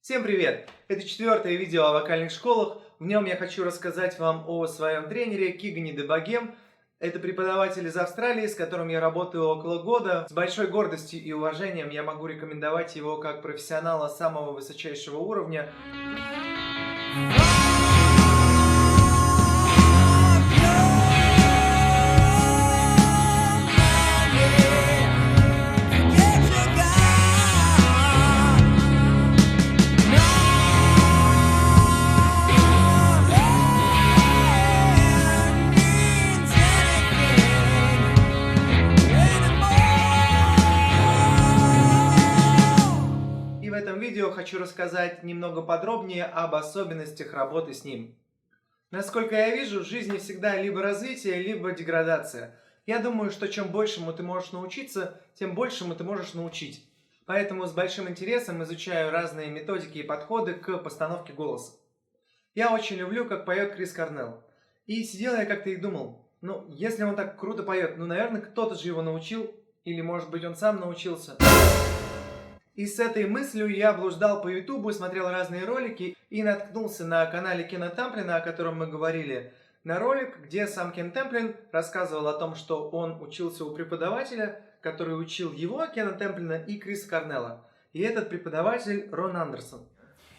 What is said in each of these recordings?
Всем привет! Это четвертое видео о вокальных школах. В нем я хочу рассказать вам о своем тренере Кигане де Багем. Это преподаватель из Австралии, с которым я работаю около года. С большой гордостью и уважением я могу рекомендовать его как профессионала самого высочайшего уровня. И в этом видео хочу рассказать немного подробнее об особенностях работы с ним. Насколько я вижу, в жизни всегда либо развитие, либо деградация. Я думаю, что чем большему ты можешь научиться, тем большему ты можешь научить. Поэтому с большим интересом изучаю разные методики и подходы к постановке голоса. Я очень люблю, как поет Крис Корнелл. И сидел я как-то и думал, если он так круто поет, наверное, кто-то же его научил, или, может быть, он сам научился. И с этой мыслью я блуждал по ютубу, смотрел разные ролики и наткнулся на канале Кена Темплина, о котором мы говорили, на ролик, где сам Кен Темплин рассказывал о том, что он учился у преподавателя, который учил его, Кена Темплина, и Криса Корнелла. И этот преподаватель Рон Андерсон.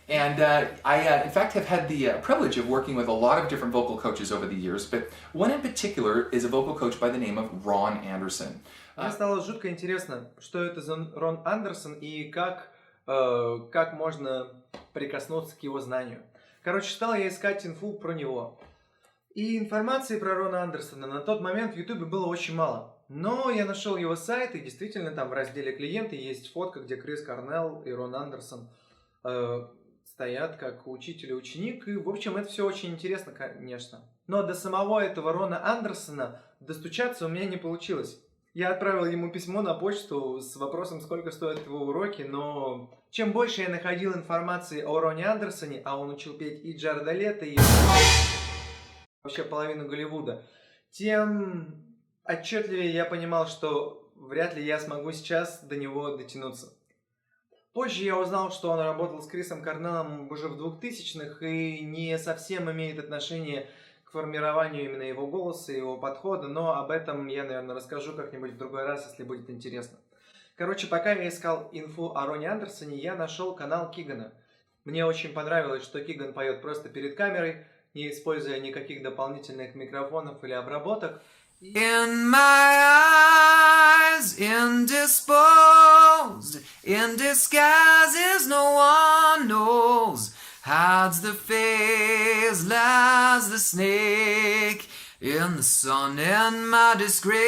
And I, in fact, have had the privilege of working with a lot of different vocal coaches over the years, but one in particular is a vocal coach by the name of Ron Anderson. Мне стало жутко интересно, что это за Рон Андерсон и как можно прикоснуться к его знанию. Короче, стал я искать инфу про него. И информации про Рона Андерсона на тот момент в ютубе было очень мало. Но я нашел его сайт, и действительно там в разделе «Клиенты» есть фотка, где Крис Корнелл и Рон Андерсон стоят как учитель и ученик. И, в общем, это все очень интересно, конечно. Но до самого этого Рона Андерсона достучаться у меня не получилось. Я отправил ему письмо на почту с вопросом, сколько стоят его уроки, но чем больше я находил информации о Роне Андерсоне, а он учил петь и Джареда Лето, и вообще половину Голливуда, тем отчетливее я понимал, что вряд ли я смогу сейчас до него дотянуться. Позже я узнал, что он работал с Крисом Корнеллом уже в 2000-х и не совсем имеет отношение к формированию именно его голоса и его подхода, но об этом я, наверное, расскажу как-нибудь в другой раз, если будет интересно. Короче, пока я искал инфу о Роне Андерсоне, я нашел канал Кигана. Мне очень понравилось, что Киган поет просто перед камерой, не используя никаких дополнительных микрофонов или обработок. In my eyes, indisposed, in disguises no one knows, hides the face, lies the snake, in the sun and my disgrace.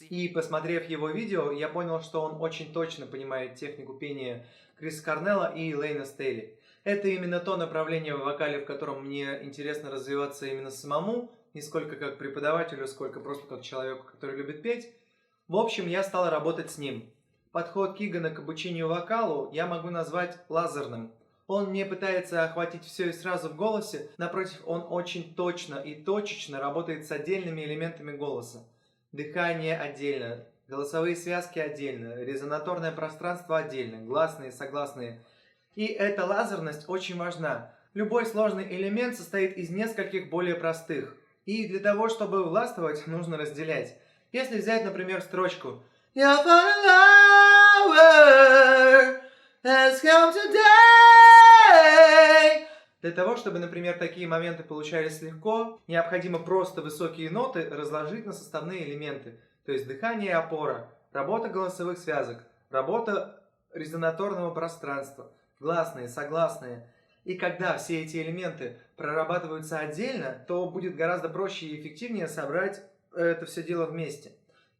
И посмотрев его видео, я понял, что он очень точно понимает технику пения Криса Корнелла и Лейна Стейли. Это именно то направление в вокале, в котором мне интересно развиваться именно самому, не сколько как преподавателю, сколько просто как человеку, который любит петь. В общем, я стал работать с ним. Подход Кигана к обучению вокалу я могу назвать лазерным. Он не пытается охватить все и сразу в голосе, напротив, он очень точно и точечно работает с отдельными элементами голоса. Дыхание отдельно, голосовые связки отдельно, резонаторное пространство отдельно, гласные, согласные. И эта лазерность очень важна. Любой сложный элемент состоит из нескольких более простых. И для того, чтобы властвовать, нужно разделять. Если взять, например, строчку «Я flower has come today». Для того, чтобы, например, такие моменты получались легко, необходимо просто высокие ноты разложить на составные элементы. То есть дыхание и опора, работа голосовых связок, работа резонаторного пространства, гласные, согласные. И когда все эти элементы прорабатываются отдельно, то будет гораздо проще и эффективнее собрать это все дело вместе.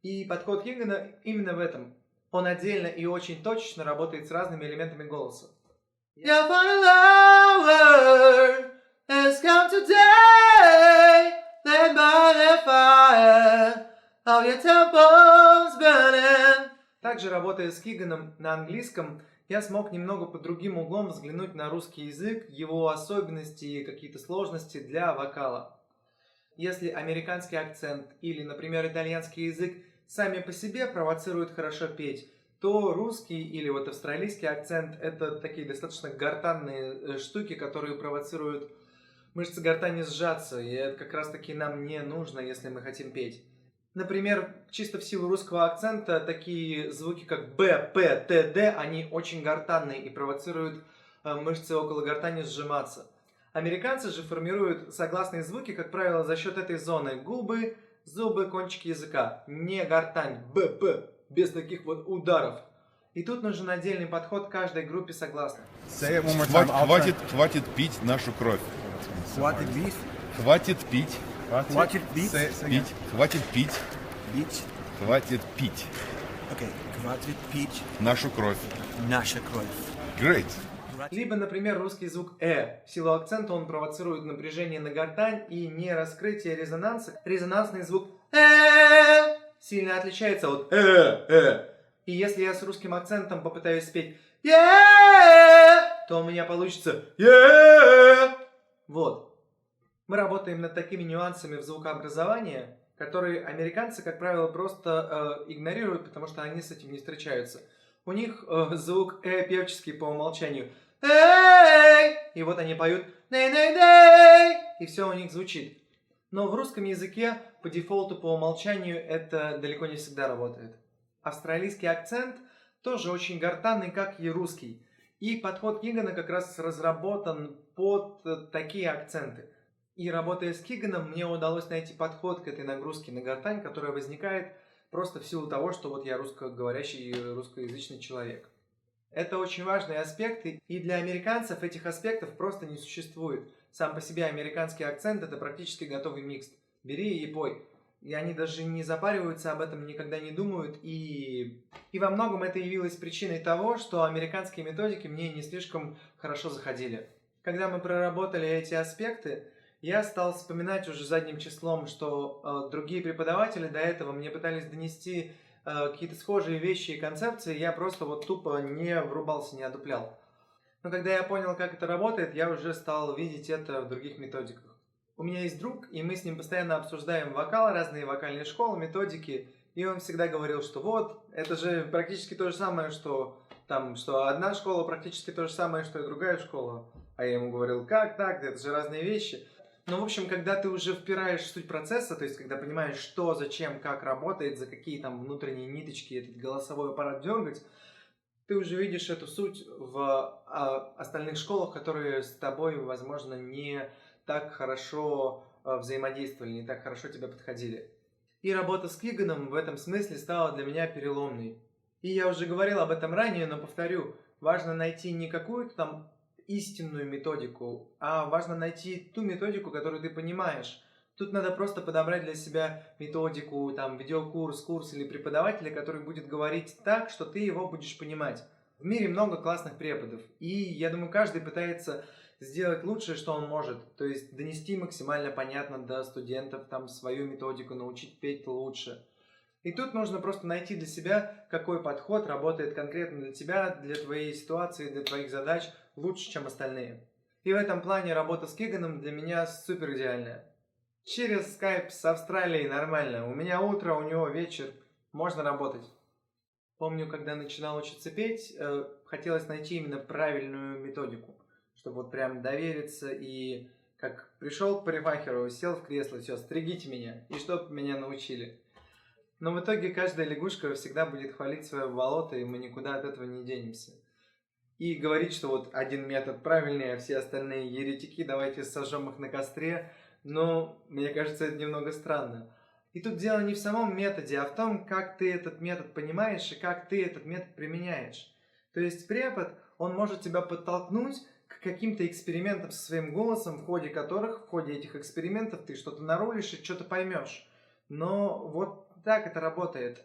И подход Кигана именно в этом. Он отдельно и очень точечно работает с разными элементами голоса. Your flower has come today, led by the fire of your temples burning. Также, работая с Киганом на английском, я смог немного под другим углом взглянуть на русский язык, его особенности и какие-то сложности для вокала. Если американский акцент или, например, итальянский язык сами по себе провоцируют хорошо петь, то русский или вот австралийский акцент – это такие достаточно гортанные штуки, которые провоцируют мышцы гортани сжаться, и это как раз-таки нам не нужно, если мы хотим петь. Например, чисто в силу русского акцента, такие звуки, как Б, П, Т, Д, они очень гортанные и провоцируют мышцы около гортани сжиматься. Американцы же формируют согласные звуки, как правило, за счет этой зоны: губы, зубы, кончики языка. Не гортань, Б, П, без таких вот ударов. И тут нужен отдельный подход к каждой группе согласных. Хватит пить нашу кровь. Хватит бить. Хватит пить. Хватит бить. Пить. Хватит пить. Бить. Хватит пить Окей. Хватит пить нашу кровь. наша кровь. Great. Либо, например, русский звук «э». В силу акцента он провоцирует напряжение на гортань и не раскрытие резонанса. Резонансный звук «э» сильно отличается от «э». И если я с русским акцентом попытаюсь спеть «е», то у меня получится «е». Вот. Мы работаем над такими нюансами в звукообразовании, которые американцы, как правило, просто игнорируют, потому что они с этим не встречаются. У них звук «э» певческий по умолчанию. «Эй!» И вот они поют «ней-ней-ней!» И все у них звучит. Но в русском языке по дефолту, по умолчанию это далеко не всегда работает. Австралийский акцент тоже очень гортанный, как и русский. И подход Кигана как раз разработан под такие акценты. И работая с Киганом, мне удалось найти подход к этой нагрузке на гортань, которая возникает просто в силу того, что вот я русскоговорящий, русскоязычный человек. Это очень важные аспекты, и для американцев этих аспектов просто не существует. Сам по себе американский акцент – это практически готовый микс. Бери и пой. И они даже не запариваются об этом, никогда не думают, и во многом это явилось причиной того, что американские методики мне не слишком хорошо заходили. Когда мы проработали эти аспекты, я стал вспоминать уже задним числом, что другие преподаватели до этого мне пытались донести какие-то схожие вещи и концепции, я просто вот тупо не врубался, не одуплял. Но когда я понял, как это работает, я уже стал видеть это в других методиках. У меня есть друг, и мы с ним постоянно обсуждаем вокал, разные вокальные школы, методики, и он всегда говорил, что вот, это же практически то же самое, что одна школа практически то же самое, что и другая школа. А я ему говорил, как так, это же разные вещи. Но, в общем, когда ты уже впираешь в суть процесса, то есть, когда понимаешь, что, зачем, как работает, за какие там внутренние ниточки этот голосовой аппарат дергать, ты уже видишь эту суть в остальных школах, которые с тобой, возможно, не так хорошо взаимодействовали, не так хорошо тебе подходили. И работа с Киганом в этом смысле стала для меня переломной. И я уже говорил об этом ранее, но повторю, важно найти не какую-то там истинную методику, а важно найти ту методику, которую ты понимаешь. Тут надо просто подобрать для себя методику, там, видеокурс, курс или преподавателя, который будет говорить так, что ты его будешь понимать. В мире много классных преподов, и я думаю, каждый пытается сделать лучшее, что он может, то есть донести максимально понятно до студентов там свою методику, научить петь лучше. И тут нужно просто найти для себя, какой подход работает конкретно для тебя, для твоей ситуации, для твоих задач лучше, чем остальные. И в этом плане работа с Киганом для меня супер идеальная. Через скайп с Австралией нормально. У меня утро, у него вечер. Можно работать. Помню, когда начинал учиться петь, хотелось найти именно правильную методику. Чтобы вот прям довериться и как пришел к парикмахеру, сел в кресло, все, стригите меня, и чтоб меня научили. Но в итоге каждая лягушка всегда будет хвалить свое болото, и мы никуда от этого не денемся. И говорить, что вот один метод правильный, а все остальные еретики, давайте сожжем их на костре, но мне кажется, это немного странно. И тут дело не в самом методе, а в том, как ты этот метод понимаешь и как ты этот метод применяешь. То есть препод, он может тебя подтолкнуть к каким-то экспериментам со своим голосом, в ходе этих экспериментов ты что-то нарулишь и что-то поймешь. Но вот так это работает.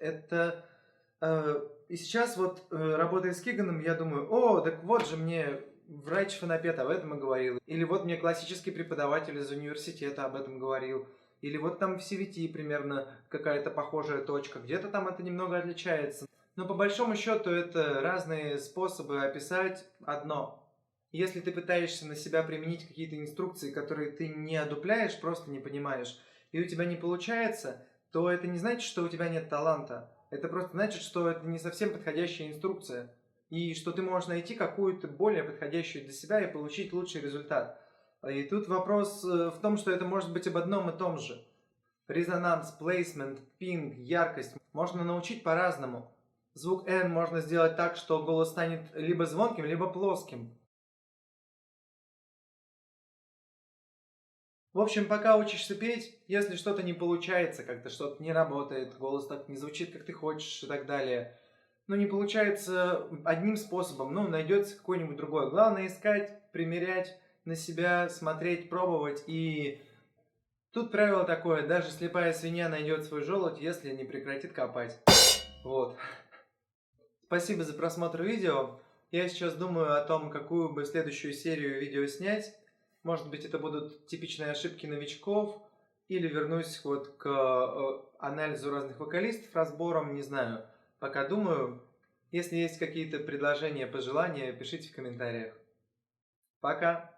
И сейчас вот, работая с Киганом, я думаю, так вот же мне врач фонопед об этом и говорил. Или вот мне классический преподаватель из университета об этом говорил. Или вот там в CVT примерно какая-то похожая точка. Где-то там это немного отличается. Но по большому счету это разные способы описать одно. Если ты пытаешься на себя применить какие-то инструкции, которые ты не одупляешь, просто не понимаешь, и у тебя не получается, то это не значит, что у тебя нет таланта. Это просто значит, что это не совсем подходящая инструкция. И что ты можешь найти какую-то более подходящую для себя и получить лучший результат. И тут вопрос в том, что это может быть об одном и том же. Резонанс, плейсмент, пинг, яркость можно научить по-разному. Звук N можно сделать так, что голос станет либо звонким, либо плоским. В общем, пока учишься петь, если что-то не получается, как-то что-то не работает, голос так не звучит, как ты хочешь и так далее, не получается одним способом, найдется какой-нибудь другой. Главное искать, примерять на себя, смотреть, пробовать. И тут правило такое: даже слепая свинья найдет свой желудь, если не прекратит копать. Вот. Спасибо за просмотр видео. Я сейчас думаю о том, какую бы следующую серию видео снять. Может быть, это будут типичные ошибки новичков, или вернусь к анализу разных вокалистов, разборам, не знаю. Пока думаю. Если есть какие-то предложения, пожелания, пишите в комментариях. Пока!